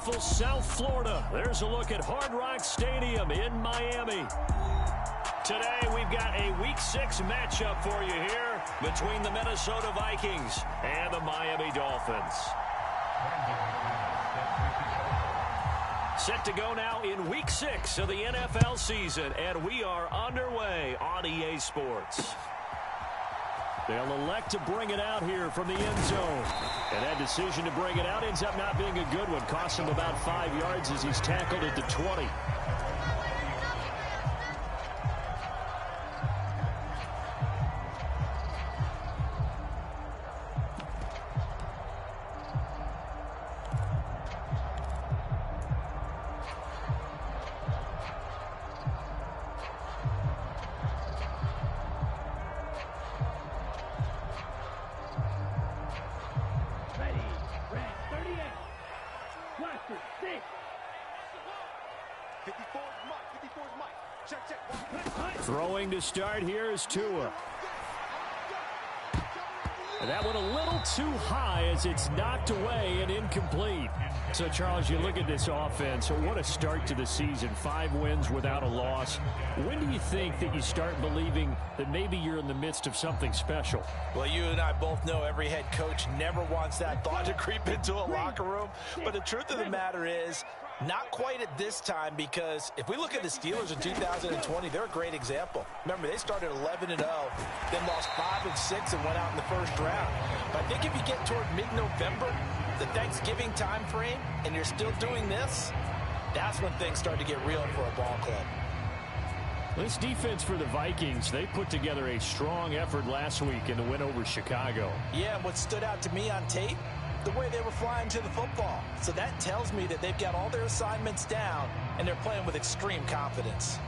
beautiful South Florida. There's a look at Hard Rock Stadium in Miami. Today, we've got a Week 6 matchup for you here between the Minnesota Vikings and the Miami Dolphins. Set to go now in Week 6 of the NFL season, and we are underway on EA Sports. They'll elect to bring it out here from the end zone. And that decision to bring it out ends up not being a good one. Costs him about 5 yards as he's tackled at the 20. Throwing to start here is Tua. And that one a little too high as it's knocked away and incomplete. So, Charles, you look at this offense. So what a start to the season. 5 wins without a loss. When do you think that you start believing that maybe you're in the midst of something special? Well, you and I both know every head coach never wants that thought to creep into a locker room. But the truth of the matter is, not quite at this time, because if we look at the Steelers in 2020, they're a great example. Remember, they started 11-0, then lost 5-6 and went out in the first round. But I think if you get toward mid-November, the Thanksgiving time frame, and you're still doing this, that's when things start to get real for a ball club. This defense for the Vikings, they put together a strong effort last week in the win over Chicago. Yeah, and what stood out to me on tape, the way they were flying to the football. So that tells me that they've got all their assignments down, and they're playing with extreme confidence.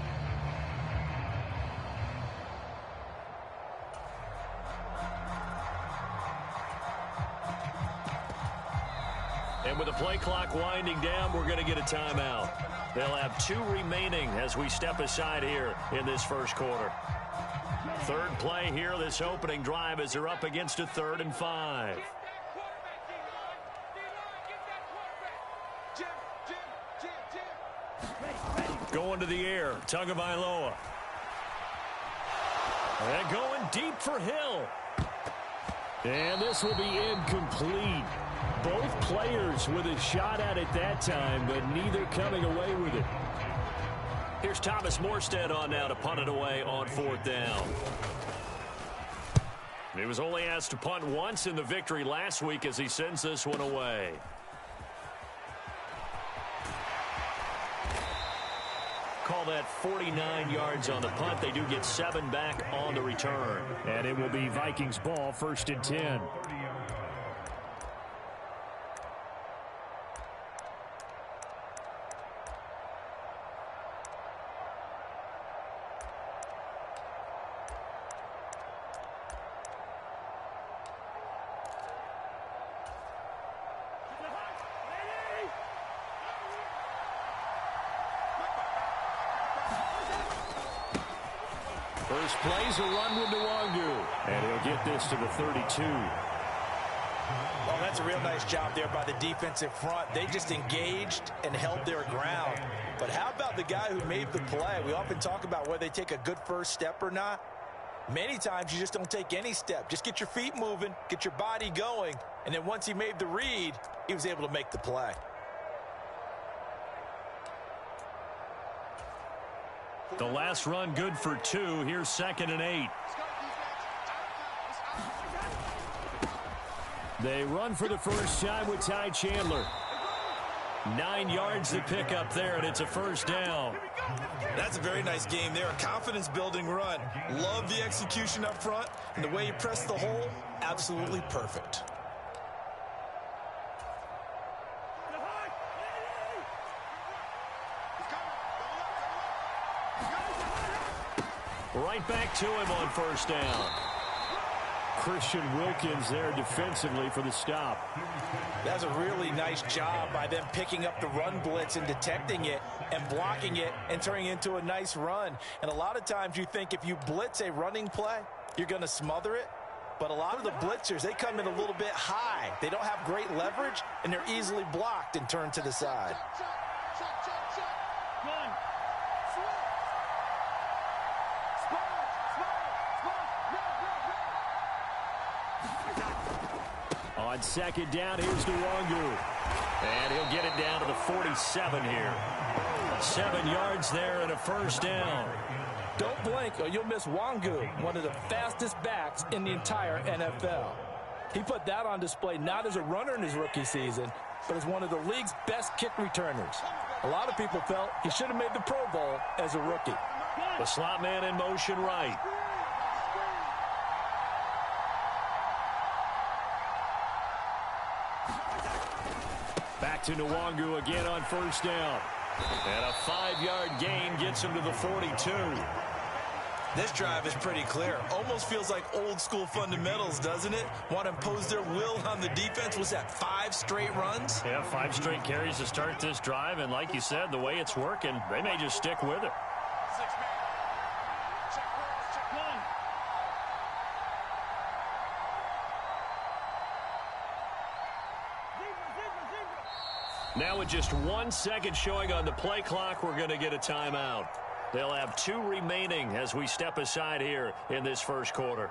And with the play clock winding down, we're going to get a timeout. They'll have 2 remaining as we step aside here in this first quarter. Third play here, this opening drive, as they're up against a 3rd and 5. Going to the air, Tagovailoa. And going deep for Hill. And this will be incomplete. Both players with a shot at it that time, but neither coming away with it. Here's Thomas Morstead on now to punt it away on 4th down. He was only asked to punt once in the victory last week as he sends this one away. Call that 49 yards on the punt. They do get 7 back on the return. And it will be Vikings ball, 1st and 10. First play's a run with Nwangu. And he'll get this to the 32. Well, that's a real nice job there by the defensive front. They just engaged and held their ground. But how about the guy who made the play? We often talk about whether they take a good first step or not. Many times you just don't take any step. Just get your feet moving, get your body going. And then once he made the read, he was able to make the play. The last run good for 2. Here's 2nd and 8. They run for the first time with Ty Chandler. 9 yards to pick up there, and it's a 1st down. That's a very nice game there. A confidence-building run. Love the execution up front, and the way he pressed the hole, absolutely perfect. Right back to him on 1st down. Christian Wilkins there defensively for the stop. That's a really nice job by them picking up the run blitz and detecting it and blocking it and turning it into a nice run. And a lot of times you think if you blitz a running play, you're going to smother it. But a lot of the blitzers, they come in a little bit high. They don't have great leverage, and they're easily blocked and turned to the side. On second down, here's Nwangu. And he'll get it down to the 47 here. 7 yards there and a first down. Don't blink or you'll miss Nwangu, one of the fastest backs in the entire NFL. He put that on display not as a runner in his rookie season, but as one of the league's best kick returners. A lot of people felt he should have made the Pro Bowl as a rookie. The slot man in motion right. Back to Nwangu again on first down. And a 5-yard gain gets him to the 42. This drive is pretty clear. Almost feels like old school fundamentals, doesn't it? Want to impose their will on the defense. Was that 5 straight runs? Yeah, 5 straight carries to start this drive. And like you said, the way it's working, they may just stick with it. Now with just 1 second showing on the play clock, we're going to get a timeout. They'll have 2 remaining as we step aside here in this first quarter.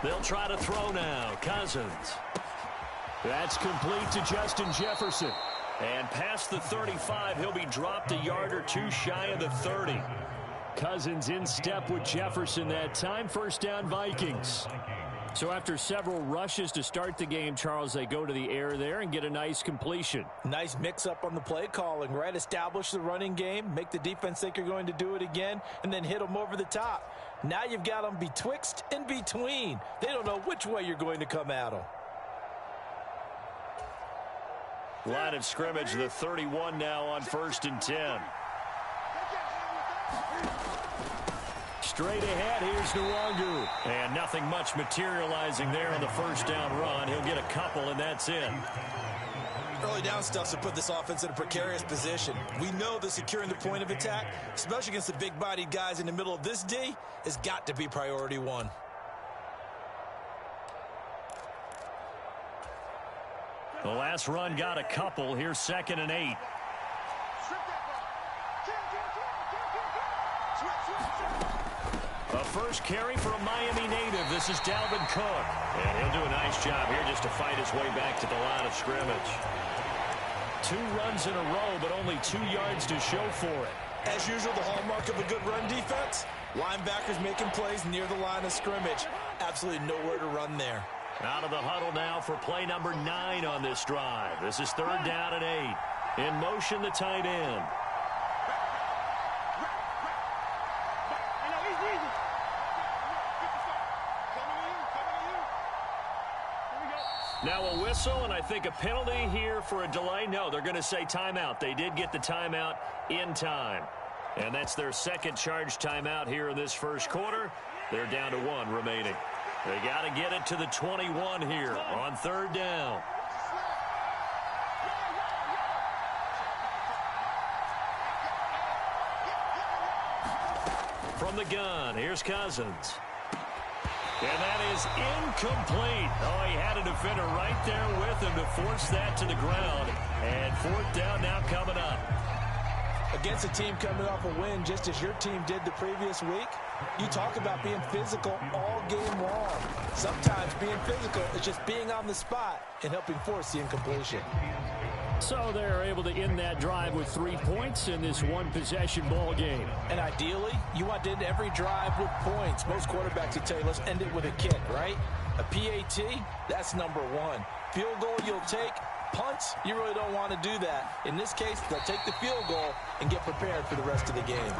They'll try to throw now. Cousins. That's complete to Justin Jefferson. And past the 35, he'll be dropped a yard or 2 shy of the 30. Cousins in step with Jefferson that time. First down, Vikings. So after several rushes to start the game, Charles, they go to the air there and get a nice completion. Nice mix-up on the play calling, right? Establish the running game, make the defense think you're going to do it again, and then hit them over the top. Now you've got them betwixt and between. They don't know which way you're going to come at them. Line of scrimmage, the 31 now on 1st and 10. Straight ahead, here's Nwangu. And nothing much materializing there on the first down run. He'll get a couple, and that's it. Early down stuff to put this offense in a precarious position. We know that securing the point of attack, especially against the big-bodied guys in the middle of this D, has got to be priority 1. The last run got a couple. Here's 2nd and 8. A first carry for a Miami native. This is Dalvin Cook. And he'll do a nice job here just to fight his way back to the line of scrimmage. 2 runs in a row, but only 2 yards to show for it. As usual, the hallmark of a good run defense, linebackers making plays near the line of scrimmage. Absolutely nowhere to run there. Out of the huddle now for play number 9 on this drive. This is 3rd down and 8. In motion, the tight end. Now a whistle, and I think a penalty here for a delay. No, they're going to say timeout. They did get the timeout in time. And that's their 2nd charge timeout here in this first quarter. They're down to 1 remaining. They got to get it to the 21 here on 3rd down. From the gun, here's Cousins. And that is incomplete. Oh, he had a defender right there with him to force that to the ground. And 4th down now coming up. Against a team coming off a win just as your team did the previous week, you talk about being physical all game long. Sometimes being physical is just being on the spot and helping force the incompletion. So they're able to end that drive with 3 points in this 1-possession ball game. And ideally, you want to end every drive with points. Most quarterbacks would tell you, let's end it with a kick, right? A PAT, that's number 1. Field goal you'll take. Punts, you really don't want to do that. In this case, they'll take the field goal and get prepared for the rest of the game.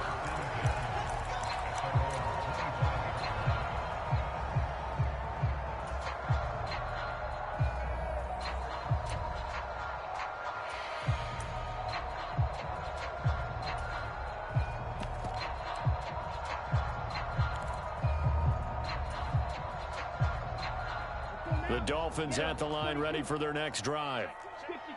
The Dolphins at the line, ready for their next drive.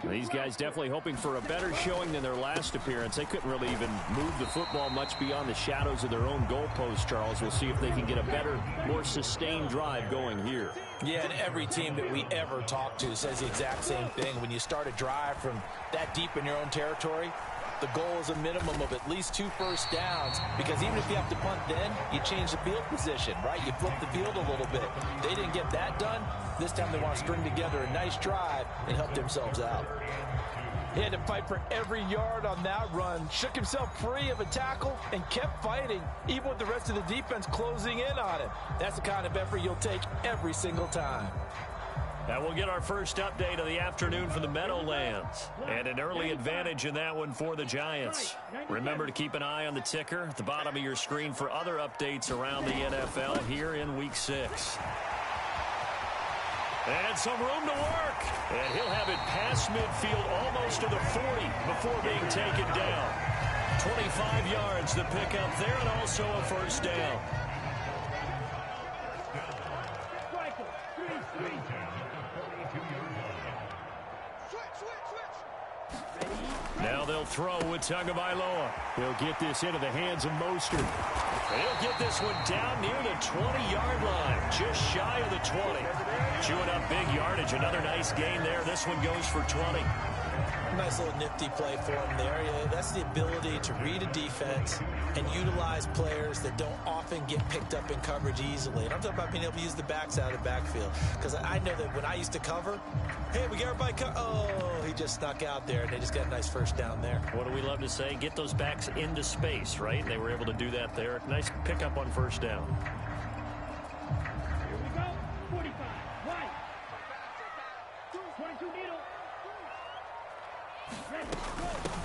These guys definitely hoping for a better showing than their last appearance. They couldn't really even move the football much beyond the shadows of their own goalpost, Charles. We'll see if they can get a better, more sustained drive going here. Yeah, and every team that we ever talk to says the exact same thing. When you start a drive from that deep in your own territory, the goal is a minimum of at least 2 first downs, because even if you have to punt then, you change the field position, right? You flip the field a little bit. They didn't get that done. This time they want to string together a nice drive and help themselves out. He had to fight for every yard on that run, shook himself free of a tackle, and kept fighting, even with the rest of the defense closing in on him. That's the kind of effort you'll take every single time. And we'll get our first update of the afternoon for the Meadowlands. And an early advantage in that one for the Giants. Remember to keep an eye on the ticker at the bottom of your screen for other updates around the NFL here in Week 6. And some room to work. And he'll have it past midfield almost to the 40 before being taken down. 25 yards the pickup there, and also a first down. Now they'll throw with Tagovailoa. He'll get this into the hands of Mostert. And he'll get this one down near the 20-yard line, just shy of the 20. Chewing up big yardage. Another nice gain there. This one goes for 20. Nice little nifty play for him there. Yeah, that's the ability to read a defense and utilize players that don't often get picked up in coverage easily. And I'm talking about being able to use the backs out of the backfield. Because I know that when I used to cover, hey, we got everybody oh, he just snuck out there, and they just got a nice first down there. What do we love to say? Get those backs into space, right? And they were able to do that there. Nice pickup on first down. Here we go. 45. Right. 22 middle.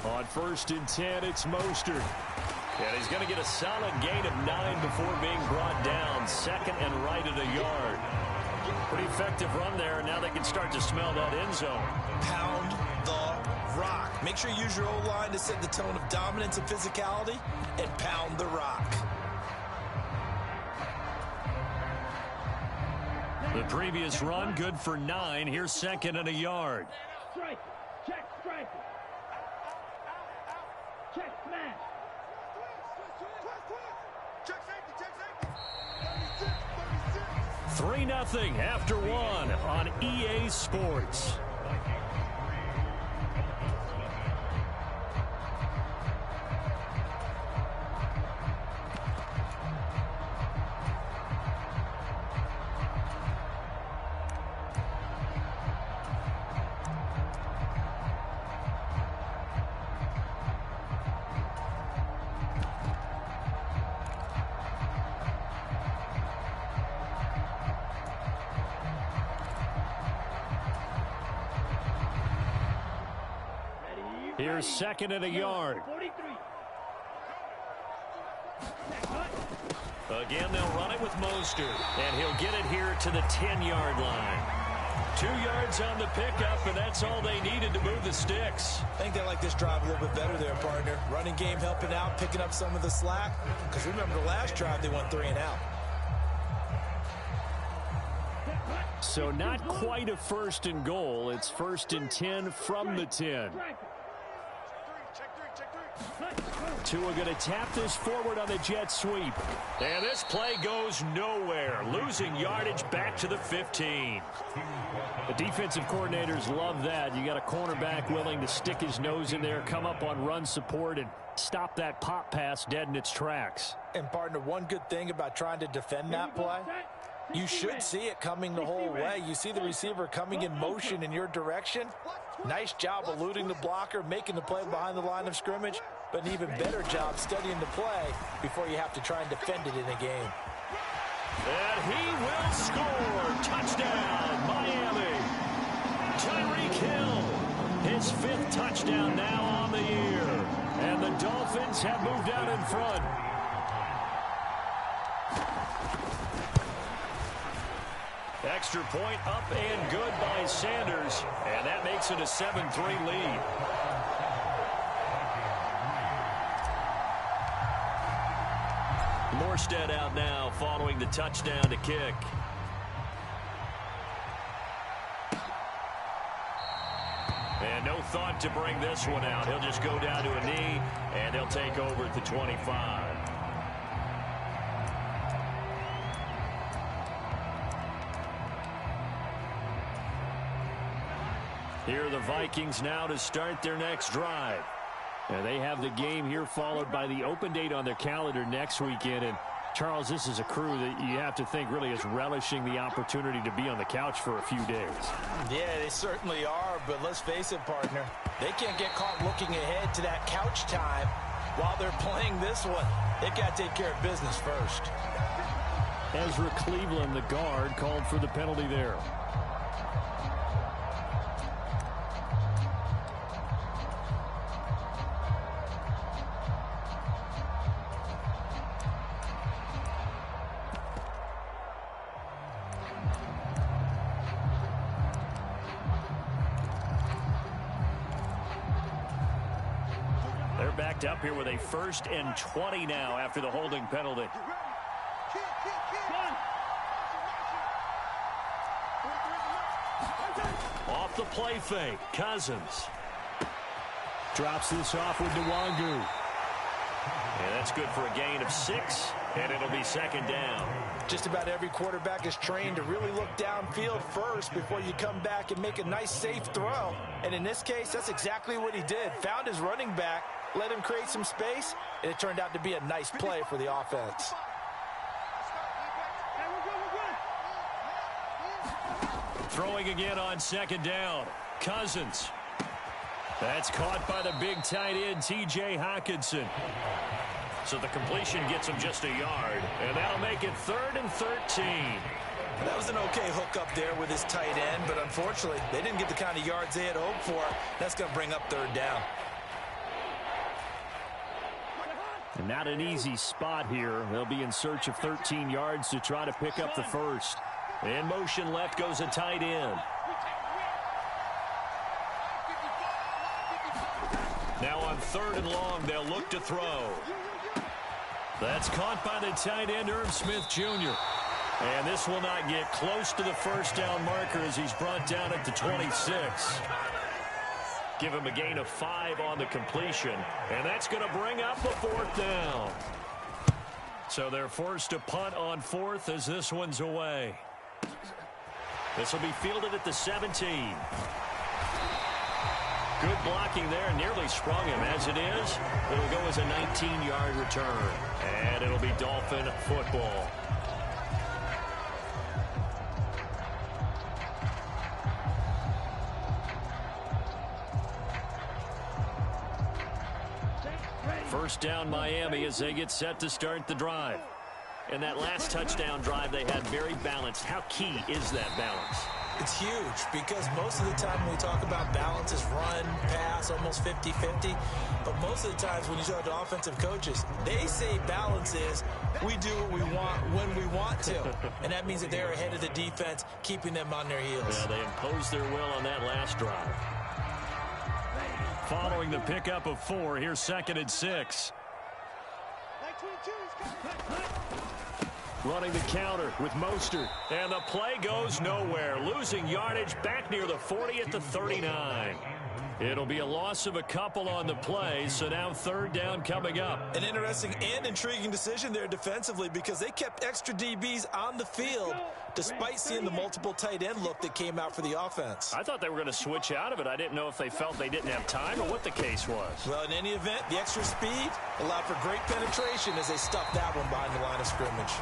On 1st and 10, it's Mostert. And he's going to get a solid gain of 9 before being brought down. 2nd and right at a yard. Pretty effective run there, and now they can start to smell that end zone. Pound the rock. Make sure you use your O-line to set the tone of dominance and physicality, and pound the rock. The previous run, good for 9. Here's 2nd and a yard. Strike. Check strike. Check smash. 3-0 after 1 on EA Sports. Here's 2nd and a yard. 43. Again, they'll run it with Mostert, and he'll get it here to the 10-yard line. 2 yards on the pickup, and that's all they needed to move the sticks. I think they like this drive a little bit better there, partner. Running game helping out, picking up some of the slack. Because remember the last drive, they went 3 and out. So not quite a 1st and goal. It's 1st and 10 from the 10. Tua going to tap this forward on the jet sweep. And this play goes nowhere. Losing yardage back to the 15. The defensive coordinators love that. You got a cornerback willing to stick his nose in there, come up on run support, and stop that pop pass dead in its tracks. And, partner, one good thing about trying to defend that play, you should see it coming the whole way. You see the receiver coming in motion in your direction. Nice job eluding the blocker, making the play behind the line of scrimmage, but an even better job studying the play before you have to try and defend it in a game. And he will score. Touchdown, Miami. Tyreek Hill, his 5th touchdown now on the year. And the Dolphins have moved out in front. Extra point up and good by Sanders. And that makes it a 7-3 lead. Morstead out now following the touchdown to kick. And no thought to bring this one out. He'll just go down to a knee, and they'll take over at the 25. Here are the Vikings now to start their next drive. And they have the game here followed by the open date on their calendar next weekend. And Charles, this is a crew that you have to think really is relishing the opportunity to be on the couch for a few days. Yeah, they certainly are, but let's face it, partner. They can't get caught looking ahead to that couch time while they're playing this one. They got to take care of business first. Ezra Cleveland, the guard, called for the penalty there. Backed up here with a 1st and 20 now after the holding penalty. Off the play fake, Cousins. Drops this off with Nwangu. And that's good for a gain of 6, and it'll be 2nd down. Just about every quarterback is trained to really look downfield first before you come back and make a nice, safe throw. And in this case, that's exactly what he did. Found his running back, let him create some space, and it turned out to be a nice play for the offense. Throwing again on 2nd down. Cousins. That's caught by the big tight end, T.J. Hockenson. So the completion gets him just a yard, and that'll make it 3rd and 13. That was an okay hook up there with his tight end, but unfortunately, they didn't get the kind of yards they had hoped for. That's going to bring up 3rd down. And not an easy spot here. They'll be in search of 13 yards to try to pick up the 1st. In motion left goes a tight end. Now on 3rd and long, they'll look to throw. That's caught by the tight end, Irv Smith Jr. And this will not get close to the 1st down marker as he's brought down at the 26. Give him a gain of 5 on the completion. And that's going to bring up the 4th down. So they're forced to punt on 4th as this one's away. This will be fielded at the 17. Good blocking there. Nearly sprung him. As it is, it'll go as a 19-yard return. And it'll be Dolphin football. First down Miami as they get set to start the drive. And that last touchdown drive they had very balanced. How key is that balance? It's huge because most of the time when we talk about balance is run, pass, almost 50-50. But most of the times when you talk to offensive coaches, they say balance is we do what we want when we want to. And that means that they're ahead of the defense, keeping them on their heels. Yeah, they imposed their will on that last drive. Following the pickup of 4, here's 2nd and 6. Running the counter with Mostert. And the play goes nowhere. Losing yardage back near the 40 at the 39. It'll be a loss of a couple on the play, so now 3rd down coming up. An interesting and intriguing decision there defensively because they kept extra DBs on the field despite seeing the multiple tight end look that came out for the offense. I thought they were going to switch out of it. I didn't know if they felt they didn't have time or what the case was. Well, in any event, the extra speed allowed for great penetration as they stuffed that one behind the line of scrimmage.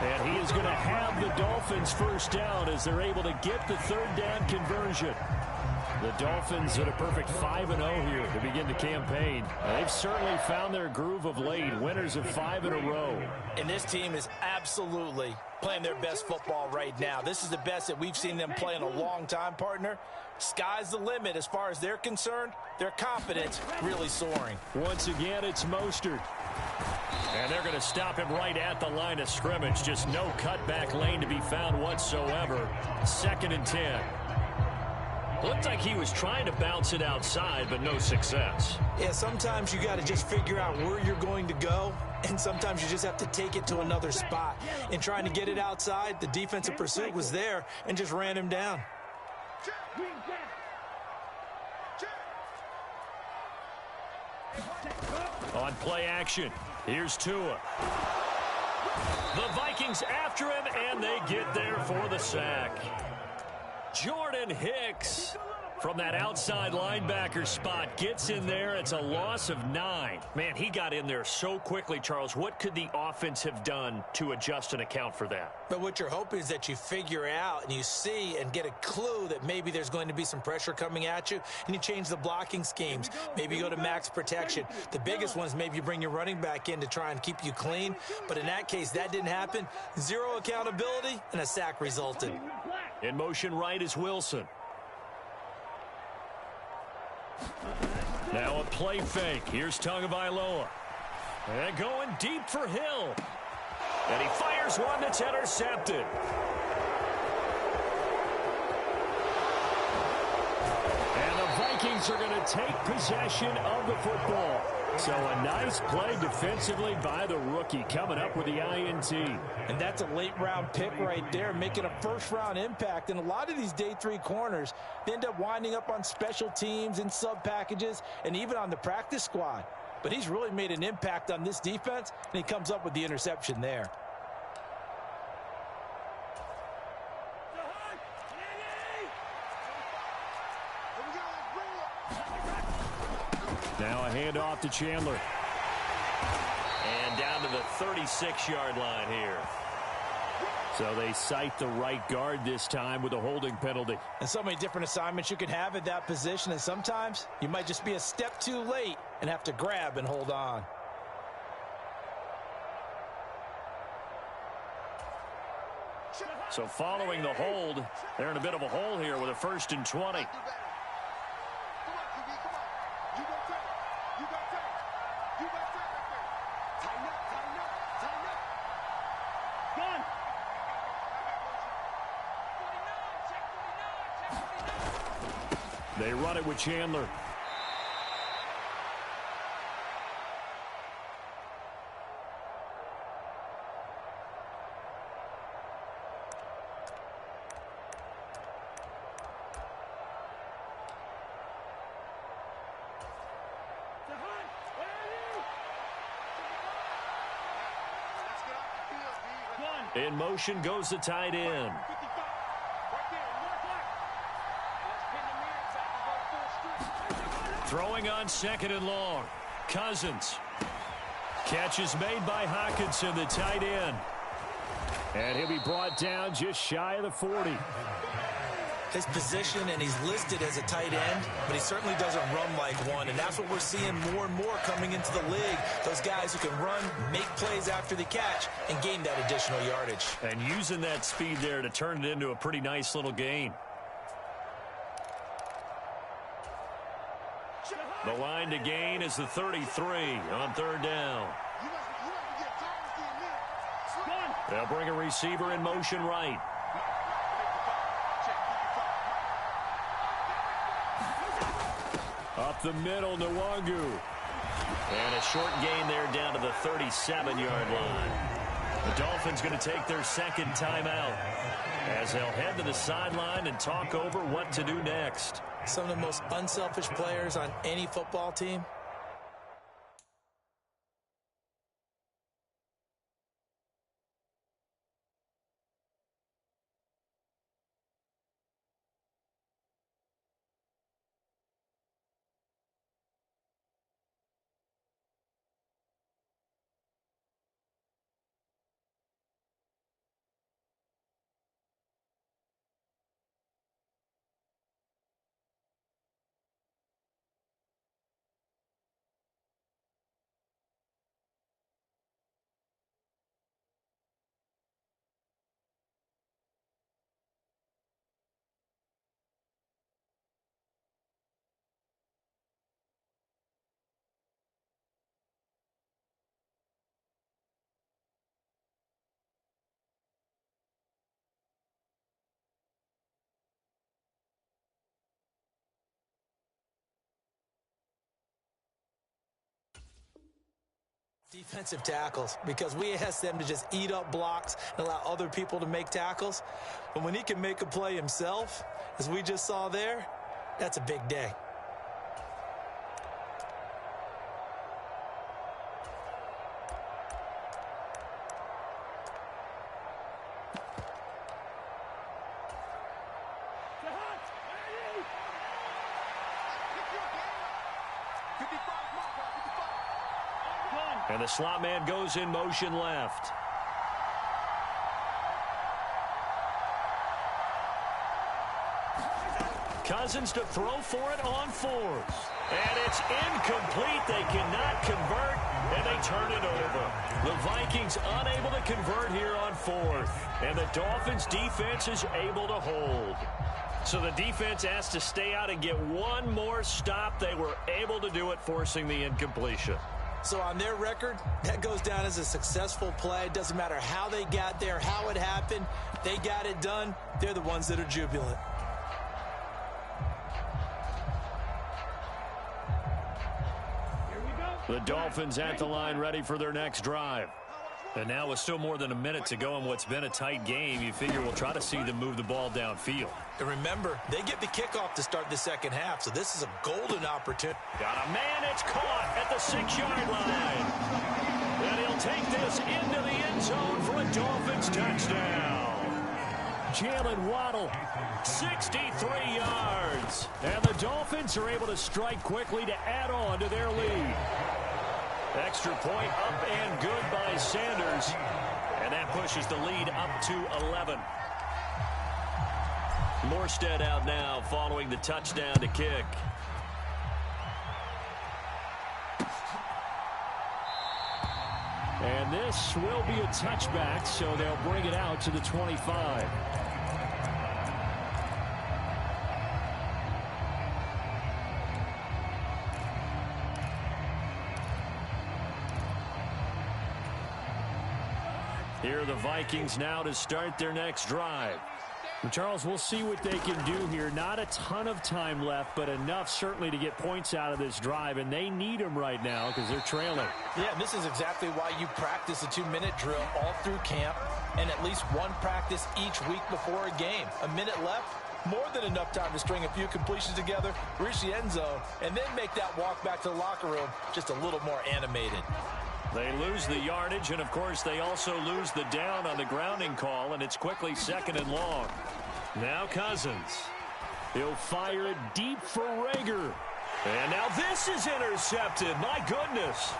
And he is going to have the Dolphins 1st down as they're able to get the 3rd down conversion. The Dolphins at a perfect 5-0 here to begin the campaign. They've certainly found their groove of late, winners of 5 in a row. And this team is absolutely playing their best football right now. This is the best that we've seen them play in a long time, partner. Sky's the limit as far as they're concerned. Their confidence really soaring. Once again, it's Mostert. And they're going to stop him right at the line of scrimmage. Just no cutback lane to be found whatsoever. 2nd and 10. Looked like he was trying to bounce it outside, but no success. Yeah, sometimes you got to just figure out where you're going to go, and sometimes you just have to take it to another spot. In trying to get it outside, the defensive pursuit was there and just ran him down. On play action, here's Tua. The Vikings after him, and they get there for the sack. Jordan Hicks from that outside linebacker spot gets in there. It's a loss of 9. Man, he got in there so quickly, Charles. What could the offense have done to adjust and account for that? But what you're hoping is that you figure out and you see and get a clue that maybe there's going to be some pressure coming at you, and you change the blocking schemes. Maybe you go to max protection. The biggest one is maybe you bring your running back in to try and keep you clean. But in that case, that didn't happen. Zero accountability, and a sack resulted. In motion right is Wilson. Now a play fake. Here's Tagovailoa. And going deep for Hill. And he fires one that's intercepted. And the Vikings are going to take possession of the football. So a nice play defensively by the rookie, coming up with the INT. And that's a late-round pick right there, making a first-round impact. And a lot of these day 3 corners, they end up winding up on special teams and sub-packages and even on the practice squad. But he's really made an impact on this defense, and he comes up with the interception there. Now a handoff to Chandler. And down to the 36-yard line here. So they cite the right guard this time with a holding penalty. And so many different assignments you can have at that position, and sometimes you might just be a step too late and have to grab and hold on. So following the hold, they're in a bit of a hole here with a 1st and 20. They run it with Chandler. In motion goes the tight end. Throwing on 2nd and long. Cousins. Catch is made by Hockenson, the tight end. And he'll be brought down just shy of the 40. His position, and he's listed as a tight end, but he certainly doesn't run like one, and that's what we're seeing more and more coming into the league. Those guys who can run, make plays after the catch, and gain that additional yardage. And using that speed there to turn it into a pretty nice little gain. The line to gain is the 33 on 3rd down. They'll bring a receiver in motion right. Up the middle, Nwangu. And a short gain there down to the 37-yard line. The Dolphins going to take their 2nd timeout as they'll head to the sideline and talk over what to do next. Some of the most unselfish players on any football team. Defensive tackles, because we ask them to just eat up blocks and allow other people to make tackles. But when he can make a play himself, as we just saw there, that's a big day. And the slot man goes in motion left. Cousins to throw for it on fourth. And it's incomplete. They cannot convert, and they turn it over. The Vikings unable to convert here on fourth. And the Dolphins defense is able to hold. So the defense has to stay out and get one more stop. They were able to do it, forcing the incompletion. So on their record, that goes down as a successful play. It doesn't matter how they got there, how it happened. They got it done. They're the ones that are jubilant. The Dolphins at the line, ready for their next drive. And now with still more than a minute to go in what's been a tight game, you figure we'll try to see them move the ball downfield. And remember, they get the kickoff to start the second half, so this is a golden opportunity. Got a man, it's caught at the 6-yard line. And he'll take this into the end zone for a Dolphins touchdown. Jalen Waddle, 63 yards. And the Dolphins are able to strike quickly to add on to their lead. Extra point up and good by Sanders. And that pushes the lead up to 11. Morstead out now following the touchdown to kick. And this will be a touchback, so they'll bring it out to the 25. Here are the Vikings now to start their next drive. And Charles, we'll see what they can do here. Not a ton of time left, but enough certainly to get points out of this drive, and they need them right now because they're trailing. Yeah, and this is exactly why you practice a 2-minute drill all through camp and at least one practice each week before a game. A minute left, more than enough time to string a few completions together, reach the end zone, and then make that walk back to the locker room just a little more animated. They lose the yardage, and, of course, they also lose the down on the grounding call, and it's quickly 2nd and long. Now Cousins. He'll fire it deep for Rager. And now this is intercepted. My goodness.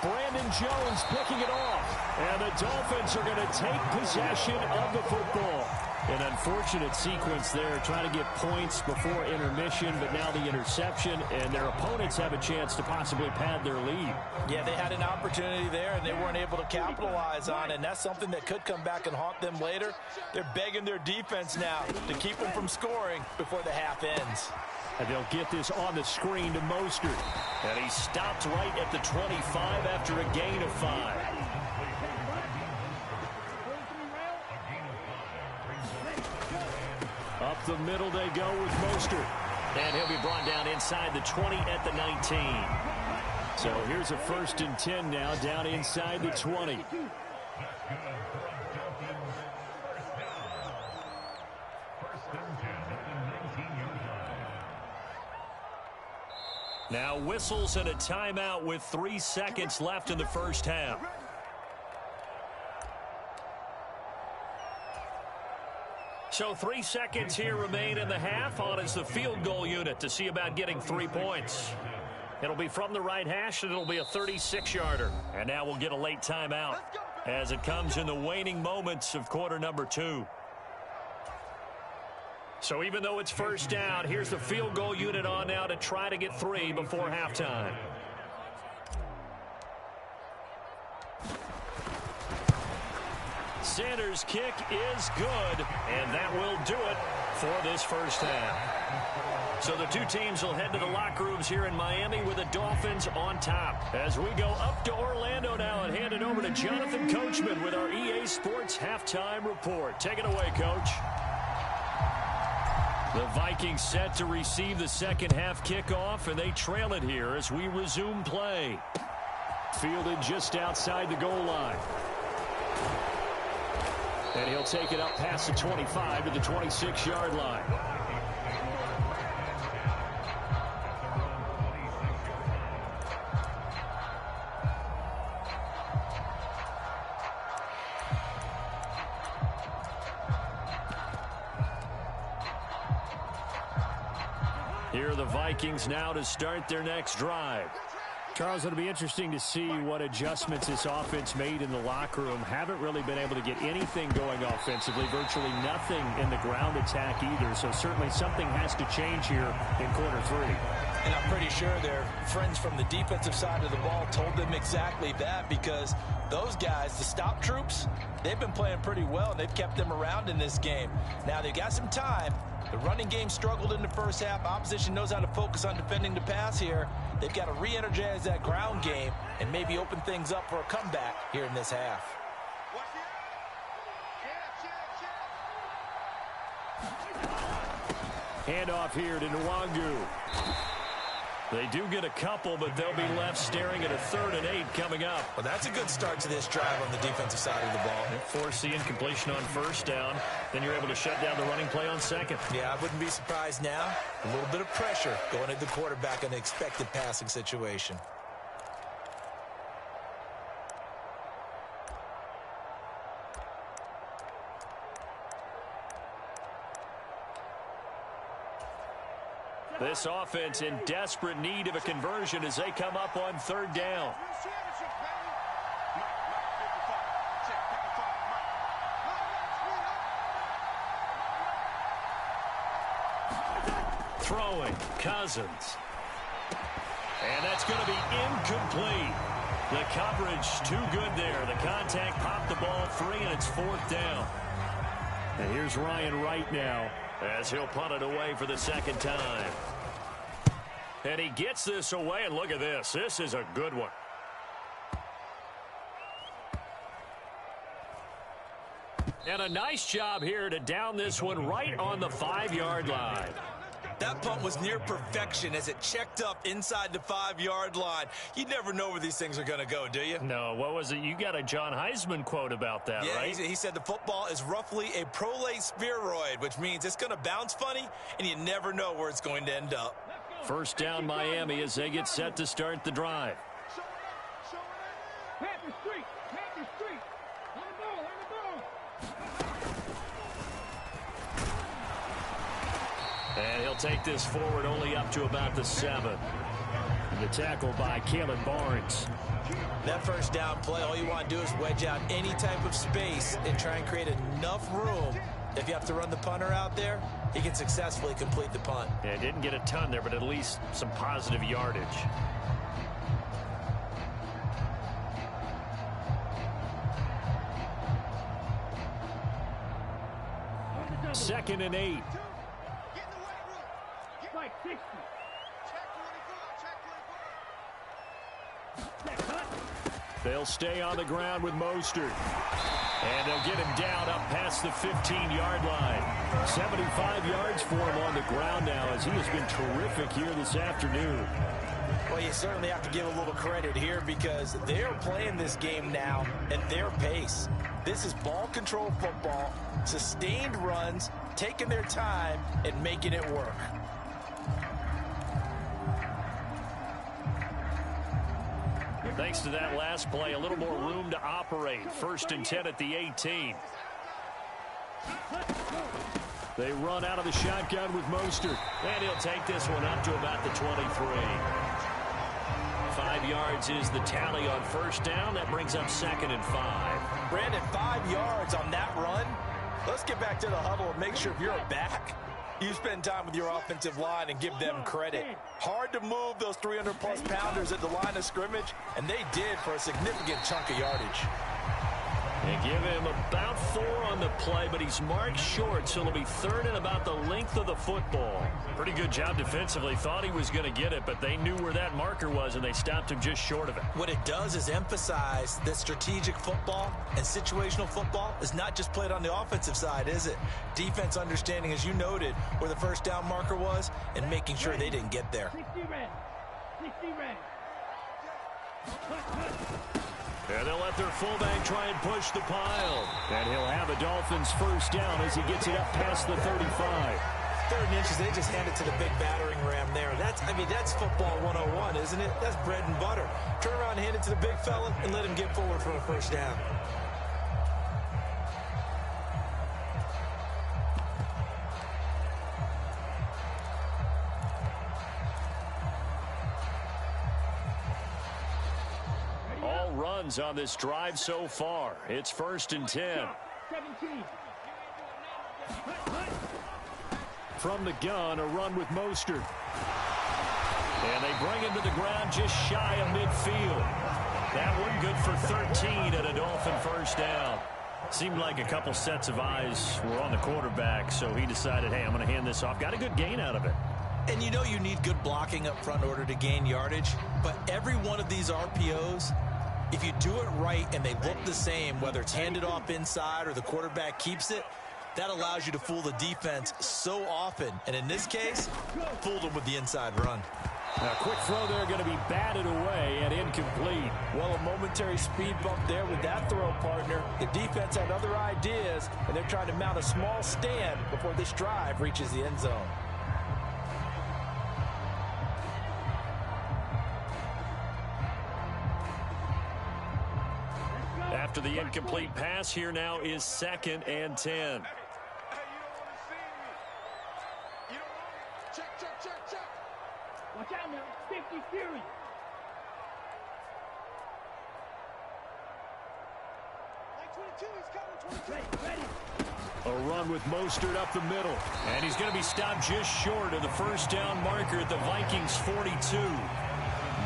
Brandon Jones picking it off. And the Dolphins are going to take possession of the football. An unfortunate sequence there, trying to get points before intermission, but now the interception, and their opponents have a chance to possibly pad their lead. Yeah, they had an opportunity there, and they weren't able to capitalize on it, and that's something that could come back and haunt them later. They're begging their defense now to keep them from scoring before the half ends. And they'll get this on the screen to Mostert. And he stopped right at the 25 after a gain of 5. Up the middle they go with Mostert. And he'll be brought down inside the 20 at the 19. So here's a 1st and 10 now, down inside the 20. Now whistles and a timeout with 3 seconds left in the first half. So 3 seconds here remain in the half. On is the field goal unit to see about getting 3 points. It'll be from the right hash, and it'll be a 36-yarder. And now we'll get a late timeout as it comes in the waning moments of quarter number 2. So even though it's first down, here's the field goal unit on now to try to get 3 before halftime. Sanders' kick is good, and that will do it for this first half. So the two teams will head to the locker rooms here in Miami with the Dolphins on top. As we go up to Orlando now and hand it over to Jonathan Coachman with our EA Sports Halftime Report. Take it away, Coach. The Vikings set to receive the second half kickoff, and they trail it here as we resume play. Fielded just outside the goal line. And he'll take it up past the 25 to the 26-yard line. Here are the Vikings now to start their next drive. Charles, it'll be interesting to see what adjustments this offense made in the locker room. Haven't really been able to get anything going offensively, virtually nothing in the ground attack either. So certainly something has to change here in quarter three. And I'm pretty sure their friends from the defensive side of the ball told them exactly that, because those guys, the stop troops, they've been playing pretty well. They've kept them around in this game. Now they've got some time. The running game struggled in the first half. Opposition knows how to focus on defending the pass here. They've got to re-energize that ground game and maybe open things up for a comeback here in this half. Handoff here to Nwangu. They do get a couple, but they'll be left staring at a 3rd and 8 coming up. Well, that's a good start to this drive on the defensive side of the ball. Force the incompletion on 1st down. Then you're able to shut down the running play on 2nd. Yeah, I wouldn't be surprised now. A little bit of pressure going at the quarterback in an expected passing situation. This offense in desperate need of a conversion as they come up on 3rd down. Throwing, Cousins. And that's going to be incomplete. The coverage too good there. The contact popped the ball free, and it's 4th down. And here's Ryan Wright now as he'll punt it away for the 2nd time. And he gets this away, and look at this. This is a good one. And a nice job here to down this one right on the 5-yard line. That punt was near perfection as it checked up inside the 5-yard line. You never know where these things are going to go, do you? No, what was it? You got a John Heisman quote about that, yeah, right? He said the football is roughly a prolate spheroid, which means it's going to bounce funny, and you never know where it's going to end up. 1st down Miami as they get set to start the drive. Panther Street. Panther Street. On the ball. And he'll take this forward only up to about the 7. The tackle by Caleb Barnes. That 1st down play, all you want to do is wedge out any type of space and try and create enough room. If you have to run the punter out there, he can successfully complete the punt. Yeah, didn't get a ton there, but at least some positive yardage. Second and 8. Strike 60. They'll stay on the ground with Mostert. And they'll get him down up past the 15-yard line. 75 yards for him on the ground now as he has been terrific here this afternoon. Well, you certainly have to give a little credit here because they're playing this game now at their pace. This is ball control football, sustained runs, taking their time and making it work. Thanks to that last play, a little more room to operate. 1st and 10 at the 18. They run out of the shotgun with Mostert. And he'll take this one up to about the 23. 5 yards is the tally on 1st down. That brings up 2nd and 5. Brandon, 5 yards on that run. Let's get back to the huddle and make sure if you're a back, you spend time with your offensive line and give them credit. Hard to move those 300-plus pounders at the line of scrimmage, and they did for a significant chunk of yardage. They give him about 4 on the play, but he's marked short, so it'll be 3rd and about the length of the football. Pretty good job defensively. Thought he was going to get it, but they knew where that marker was, and they stopped him just short of it. What it does is emphasize that strategic football and situational football is not just played on the offensive side, is it? Defense understanding, as you noted, where the 1st down marker was and making sure they didn't get there. 60 red. 60 red. And they'll let their fullback try and push the pile. And he'll have a Dolphins 1st down as he gets it up past the 35. 3rd and inches, they just hand it to the big battering ram there. That's football 101, isn't it? That's bread and butter. Turn around and hand it to the big fella and let him get forward for a 1st down. runs on this drive so far. It's 1st and 10. 17. From the gun, a run with Mostert. And they bring him to the ground just shy of midfield. That one good for 13 and a Dolphin first down. Seemed like a couple sets of eyes were on the quarterback, so he decided, hey, I'm going to hand this off. Got a good gain out of it. And you know you need good blocking up front in order to gain yardage, but every one of these RPOs, if you do it right and they look the same, whether it's handed off inside or the quarterback keeps it, that allows you to fool the defense so often. And in this case, fooled them with the inside run. A quick throw there going to be batted away and incomplete. Well, a momentary speed bump there with that throw, partner. The defense had other ideas, and they're trying to mount a small stand before this drive reaches the end zone. After the incomplete pass, here now is 2nd and 10. Watch out now. 50 Fury. Ready. A run with Mostert up the middle. And he's going to be stopped just short of the first down marker at the Vikings 42.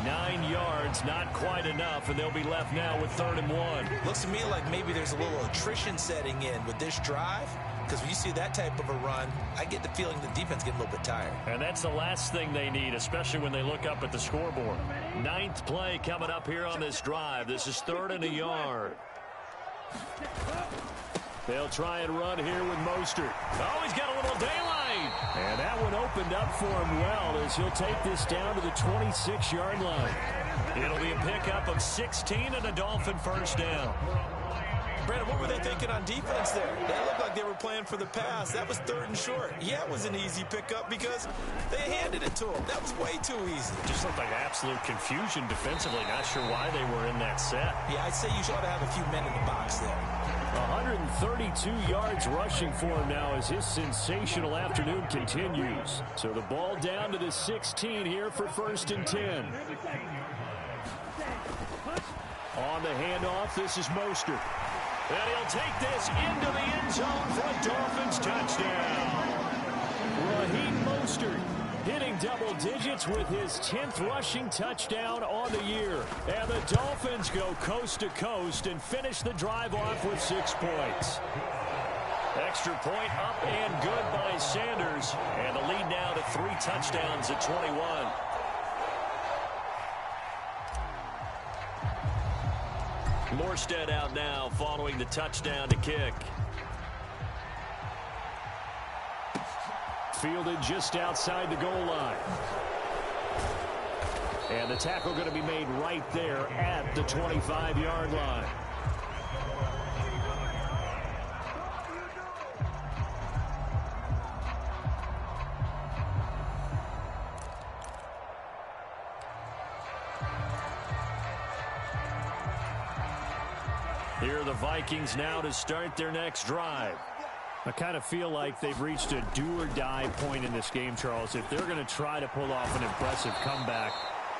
9 yards, not quite enough, and they'll be left now with 3rd and 1. Looks to me like maybe there's a little attrition setting in with this drive, because when you see that type of a run, I get the feeling the defense getting a little bit tired. And that's the last thing they need, especially when they look up at the scoreboard. 9th play coming up here on this drive. This is 3rd and a yard. They'll try and run here with Mostert. Oh, he's got a little daylight. And that one opened up for him well as he'll take this down to the 26-yard line. It'll be a pickup of 16 and a Dolphin first down. Brandon, what were they thinking on defense there? They looked like they were playing for the pass. That was 3rd and short. Yeah, it was an easy pickup because they handed it to him. That was way too easy. Just looked like absolute confusion defensively. Not sure why they were in that set. Yeah, I'd say you ought to have a few men in the box there. 132 yards rushing for him now as his sensational afternoon continues. So the ball down to the 16 here for 1st and 10. On the handoff, this is Mostert. And he'll take this into the end zone for a Dolphins touchdown. Raheem Mostert hitting double digits with his 10th rushing touchdown on the year. And the Dolphins go coast to coast and finish the drive off with 6 points. Extra point up and good by Sanders. And the lead now to 3 touchdowns at 21. Morstead out now following the touchdown to kick. Fielded just outside the goal line. And the tackle going to be made right there at the 25-yard line. Here are the Vikings now to start their next drive. I kind of feel like they've reached a do-or-die point in this game, Charles. If they're going to try to pull off an impressive comeback,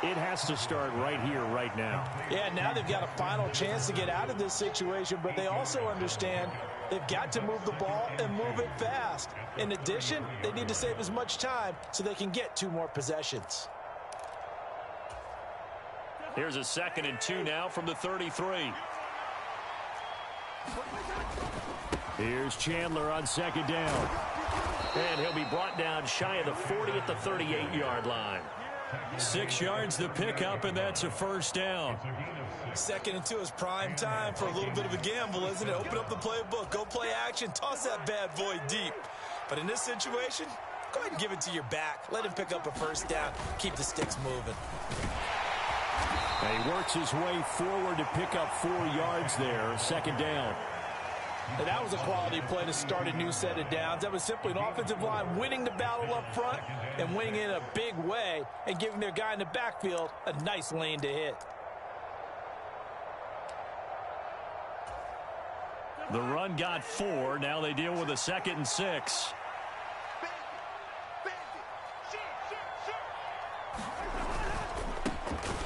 it has to start right here, right now. Yeah, now they've got a final chance to get out of this situation, but they also understand they've got to move the ball and move it fast. In addition, they need to save as much time so they can get 2 more possessions. Here's a 2nd and 2 now from the 33. Here's Chandler on 2nd down. And he'll be brought down shy of the 40 at the 38-yard line. 6 yards the pickup, and that's a first down. 2nd and 2 is prime time for a little bit of a gamble, isn't it? Open up the playbook, go play action, toss that bad boy deep. But in this situation, go ahead and give it to your back. Let him pick up a first down. Keep the sticks moving. And he works his way forward to pick up 4 yards there. 2nd down. And that was a quality play to start a new set of downs. That was simply an offensive line winning the battle up front and winning in a big way and giving their guy in the backfield a nice lane to hit. The run got 4. Now they deal with a 2nd and 6.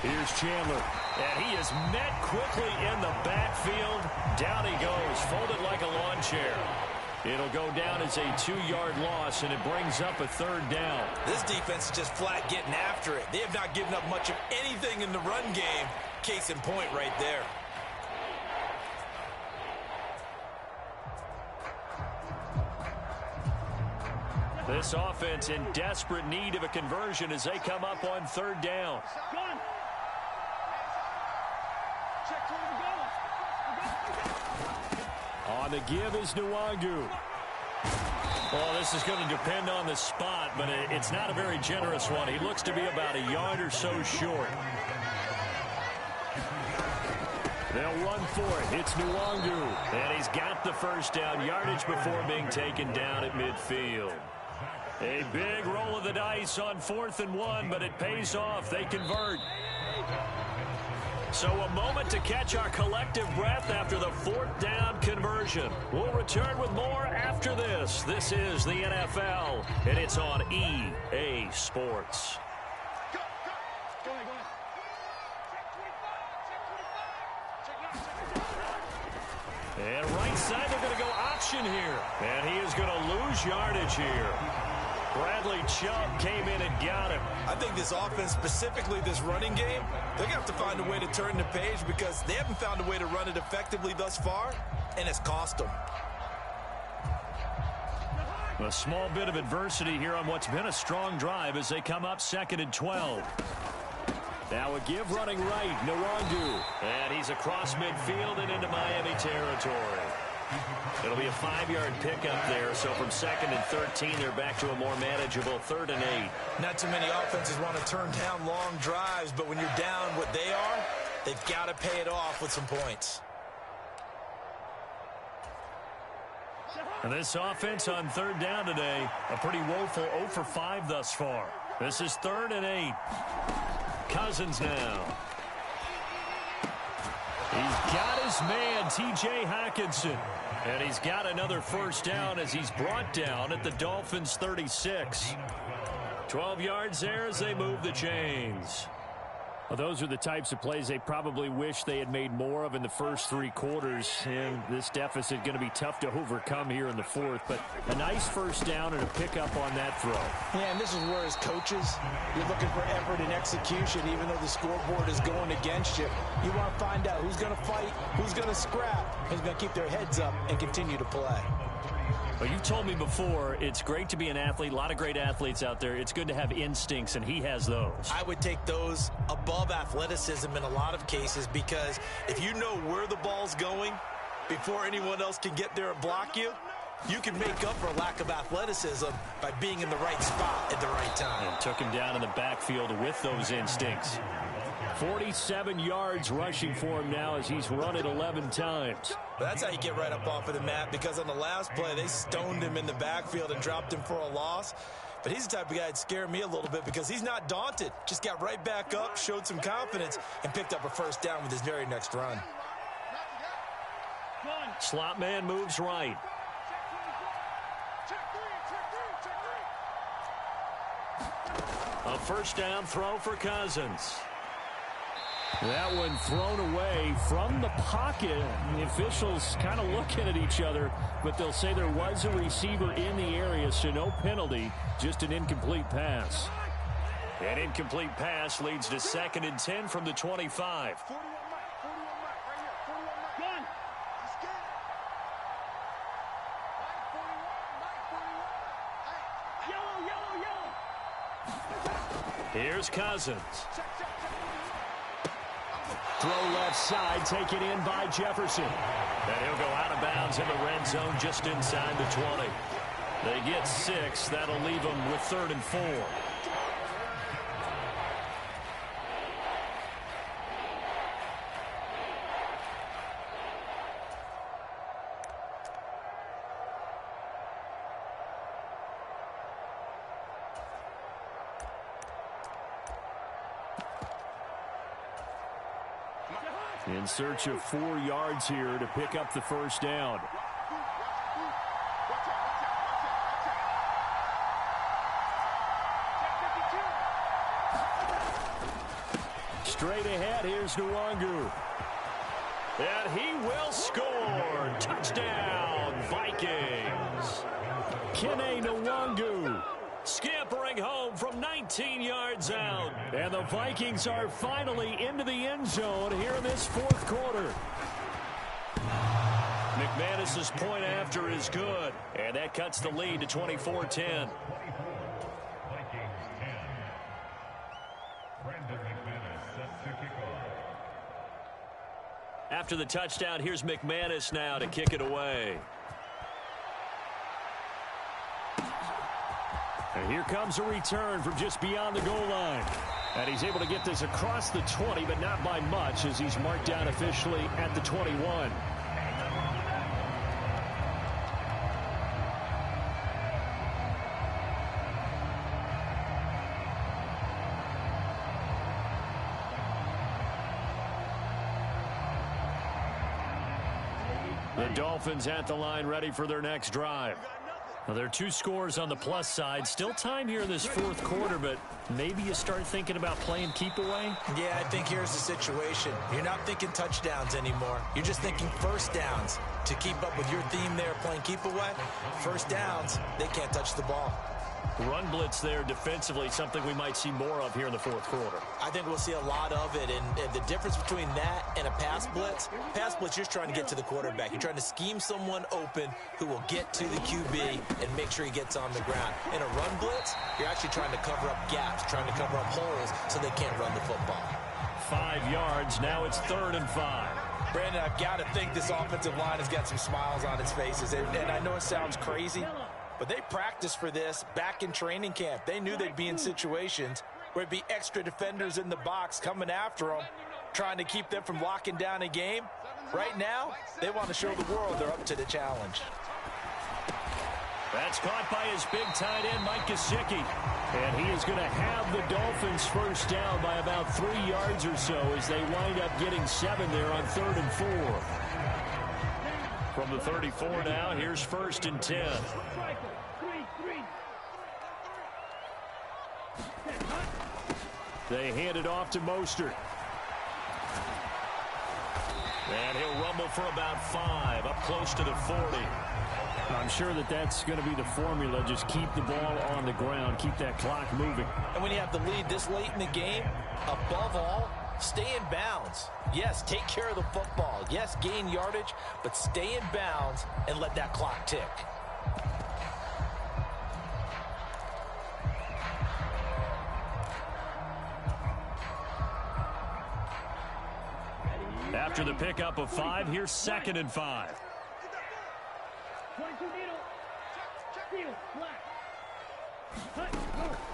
Here's Chandler. And he is met quickly in the backfield. Down he goes, folded like a lawn chair. It'll go down as a 2-yard loss, and it brings up a 3rd down. This defense is just flat getting after it. They have not given up much of anything in the run game. Case in point right there. This offense in desperate need of a conversion as they come up on 3rd down. On the give is Nwangu. Well, this is going to depend on the spot, but it's not a very generous one. He looks to be about a yard or so short. They'll run for it. It's Nwangu. And he's got the 1st down yardage before being taken down at midfield. A big roll of the dice on 4th and 1, but it pays off. They convert. So a moment to catch our collective breath after the 4th down conversion. We'll return with more after this. This is the NFL, and it's on EA Sports. And right side, they're going to go option here. And he is going to lose yardage here. Bradley Chubb came in and got him. I think this offense, specifically this running game, they're going to have to find a way to turn the page because they haven't found a way to run it effectively thus far, and it's cost them. A small bit of adversity here on what's been a strong drive as they come up 2nd and 12. Now a give running right, Nwangu. And he's across midfield and into Miami territory. It'll be a 5-yard pickup there, so from 2nd and 13, they're back to a more manageable 3rd and 8. Not too many offenses want to turn down long drives, but when you're down what they are, they've got to pay it off with some points. And this offense on 3rd down today, a pretty woeful 0 for 5 thus far. This is 3rd and 8. Cousins now. He's got his man, T.J. Hockenson. And he's got another 1st down as he's brought down at the Dolphins' 36. 12 yards there as they move the chains. Well, those are the types of plays they probably wish they had made more of in the first 3 quarters. And this deficit going to be tough to overcome here in the 4th. But a nice 1st down and a pickup on that throw. Yeah, and this is where as coaches, you're looking for effort and execution, even though the scoreboard is going against you. You want to find out who's going to fight, who's going to scrap, who's going to keep their heads up and continue to play. Well, you've told me before, it's great to be an athlete. A lot of great athletes out there. It's good to have instincts, and he has those. I would take those above athleticism in a lot of cases because if you know where the ball's going before anyone else can get there and block you, you can make up for lack of athleticism by being in the right spot at the right time. And took him down in the backfield with those instincts. 47 yards rushing for him now as he's run it 11 times. That's how you get right up off of the mat because on the last play, they stoned him in the backfield and dropped him for a loss. But he's the type of guy that scared me a little bit because he's not daunted. Just got right back up, showed some confidence, and picked up a 1st down with his very next run. Slot man moves right. A 1st down throw for Cousins. That one thrown away from the pocket. The officials kind of looking at each other, but they'll say there was a receiver in the area, so no penalty, just an incomplete pass. An incomplete pass leads to 2nd and 10 from the 25. Here's Cousins. Throw left side, taken in by Jefferson. And he'll go out of bounds in the red zone just inside the 20. They get 6. That'll leave them with 3rd and 4. In search of 4 yards here to pick up the 1st down. Straight ahead, here's Nwangu. And he will score. Touchdown, Vikings. Kene Nwangu scampering home from 19 yards out. And the Vikings are finally into the end zone here in this fourth quarter. McManus's point after is good. And that cuts the lead to 24-10. After the touchdown, here's McManus now to kick it away. And here comes a return from just beyond the goal line. And he's able to get this across the 20, but not by much, as he's marked down officially at the 21. The Dolphins at the line, ready for their next drive. Well, there are 2 scores on the plus side. Still time here in this fourth quarter, but maybe you start thinking about playing keep away? Yeah, I think here's the situation. You're not thinking touchdowns anymore. You're just thinking first downs. To keep up with your theme there, playing keep away, first downs, they can't touch the ball. Run blitz there defensively, something we might see more of here in the fourth quarter. I think we'll see a lot of it, and the difference between that and a pass blitz, you're just trying to get to the quarterback. You're trying to scheme someone open who will get to the QB and make sure he gets on the ground. In a run blitz, you're actually trying to cover up gaps, trying to cover up holes so they can't run the football. 5 yards, now it's 3rd and 5. Brandon, I've got to think this offensive line has got some smiles on its faces, and I know it sounds crazy, but they practiced for this back in training camp. They knew they'd be in situations where it'd be extra defenders in the box coming after them, trying to keep them from locking down a game. Right now, they want to show the world they're up to the challenge. That's caught by his big tight end, Mike Gesicki. And he is going to have the Dolphins first down by about 3 yards or so as they wind up getting 7 there on 3rd and 4. From the 34 now, here's 1st and 10. They hand it off to Mostert. And he'll rumble for about 5, up close to the 40. I'm sure that that's going to be the formula. Just keep the ball on the ground, keep that clock moving. And when you have the lead this late in the game, above all, stay in bounds. Yes, take care of the football. Yes, gain yardage, but stay in bounds and let that clock tick. After the pickup of 5, here's 2nd and 5.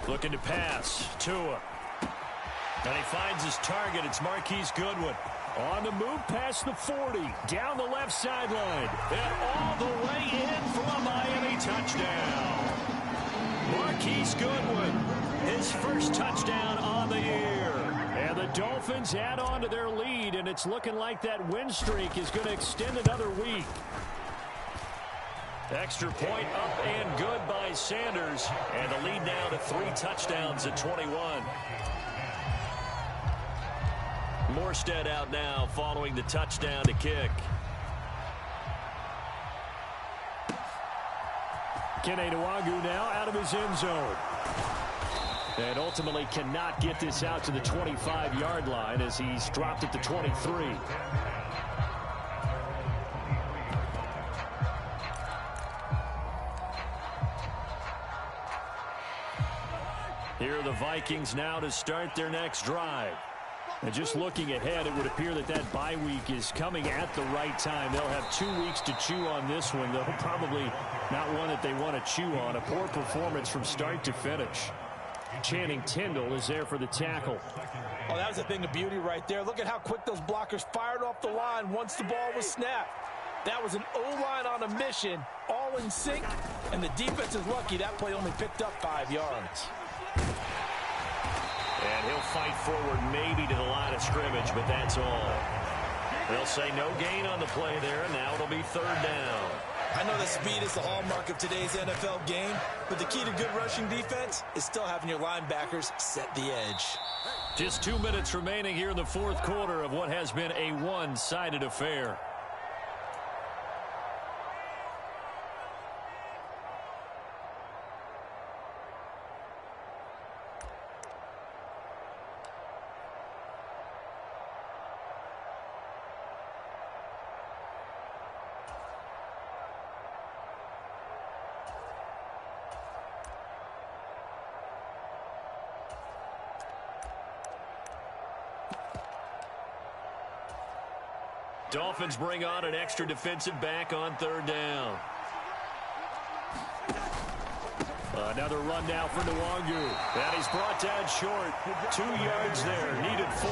Looking to pass. Tua. And he finds his target. It's Marquise Goodwin. On the move past the 40. Down the left sideline. And all the way in for a Miami touchdown. Marquise Goodwin. His first touchdown on the year. And the Dolphins add on to their lead. And it's looking like that win streak is going to extend another week. Extra point up and good by Sanders. And the lead now to 3 touchdowns at 21. Morstead out now following the touchdown to kick. Kene Nwangu now out of his end zone. And ultimately cannot get this out to the 25-yard line as he's dropped at the 23. Here are the Vikings now to start their next drive. And just looking ahead, it would appear that that bye week is coming at the right time. They'll have 2 weeks to chew on this one, though probably not one that they want to chew on. A poor performance from start to finish. Channing Tindall is there for the tackle. Oh, that was a thing of beauty right there. Look at how quick those blockers fired off the line once the ball was snapped. That was an O-line on a mission, all in sync, and the defense is lucky that play only picked up 5 yards. And he'll fight forward maybe to the line of scrimmage, but that's all. They'll say no gain on the play there, and now it'll be 3rd down. I know that speed is the hallmark of today's NFL game, but the key to good rushing defense is still having your linebackers set the edge. Just 2 minutes remaining here in the fourth quarter of what has been a one-sided affair. Dolphins bring on an extra defensive back on third down. Another run now for Nwangu. And he's brought down short. 2 yards there. Needed 4.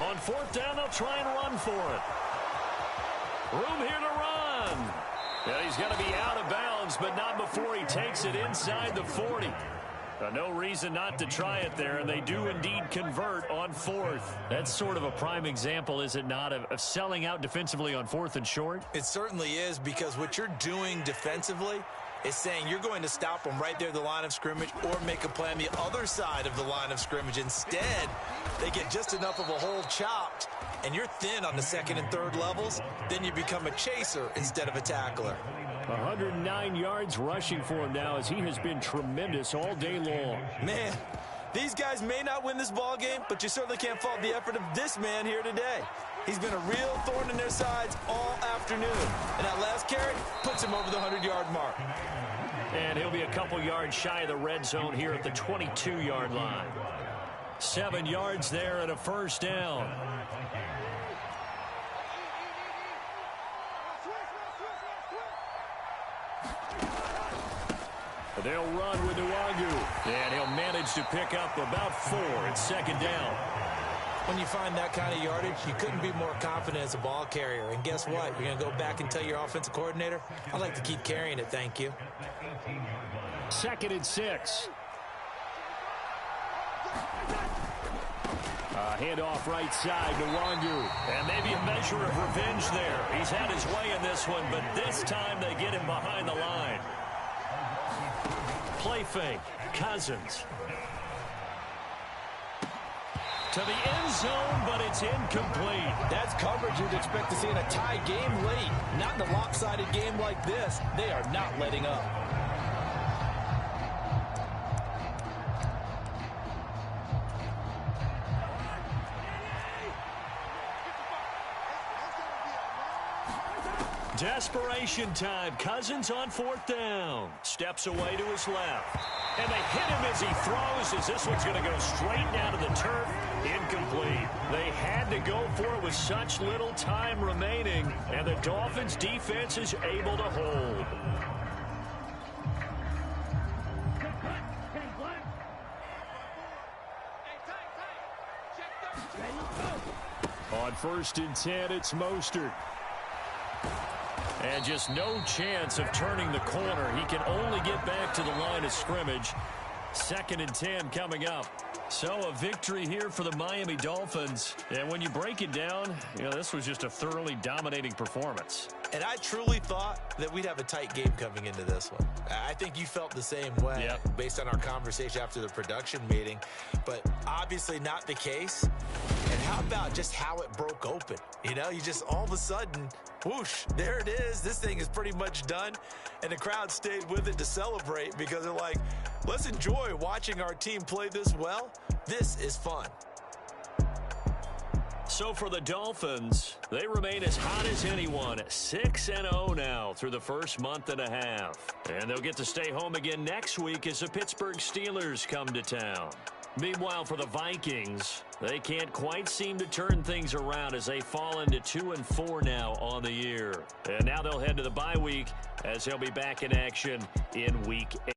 On fourth down, they'll try and run for it. Room here to run. And he's going to be out of bounds, but not before he takes it inside the 40. No reason not to try it there, and they do indeed convert on fourth. That's sort of a prime example, is it not, of selling out defensively on fourth and short? It certainly is, because what you're doing defensively is saying you're going to stop them right there at the line of scrimmage or make a play on the other side of the line of scrimmage. Instead, they get just enough of a hole chopped, and you're thin on the second and third levels. Then you become a chaser instead of a tackler. 109 yards rushing for him now, as he has been tremendous all day long. Man, these guys may not win this ball game, but you certainly can't fault the effort of this man here today. He's been a real thorn in their sides all afternoon, and that last carry puts him over the 100-yard mark. And he'll be a couple yards shy of the red zone here at the 22-yard line. 7 yards there and a first down. They'll run with Nwangu, and he'll manage to pick up about 4 at second down. When you find that kind of yardage, you couldn't be more confident as a ball carrier. And guess what? You're going to go back and tell your offensive coordinator, I'd like to keep carrying it, thank you. 2nd and 6. Handoff right side to Nwangu. And maybe a measure of revenge there. He's had his way in this one, but this time they get him behind the line. Play fake. Cousins. To the end zone, but it's incomplete. That's coverage you'd expect to see in a tie game late. Not in a lopsided game like this. They are not letting up. Desperation time. Cousins on fourth down. Steps away to his left. And they hit him as he throws, as this one's going to go straight down to the turf. Incomplete. They had to go for it with such little time remaining. And the Dolphins defense is able to hold. On 1st and 10, it's Mostert. And just no chance of turning the corner. He can only get back to the line of scrimmage. 2nd and 10 coming up. So a victory here for the Miami Dolphins. And when you break it down, this was just a thoroughly dominating performance. And I truly thought that we'd have a tight game coming into this one. I think you felt the same way based on our conversation after the production meeting. But obviously not the case. And how about just how it broke open? You just all of a sudden, whoosh, there it is. This thing is pretty much done. And the crowd stayed with it to celebrate because they're like, let's enjoy watching our team play this well. This is fun. So for the Dolphins, they remain as hot as anyone, 6-0 now through the first month and a half. And they'll get to stay home again next week as the Pittsburgh Steelers come to town. Meanwhile, for the Vikings, they can't quite seem to turn things around as they fall into 2-4 now on the year. And now they'll head to the bye week as they'll be back in action in Week 8.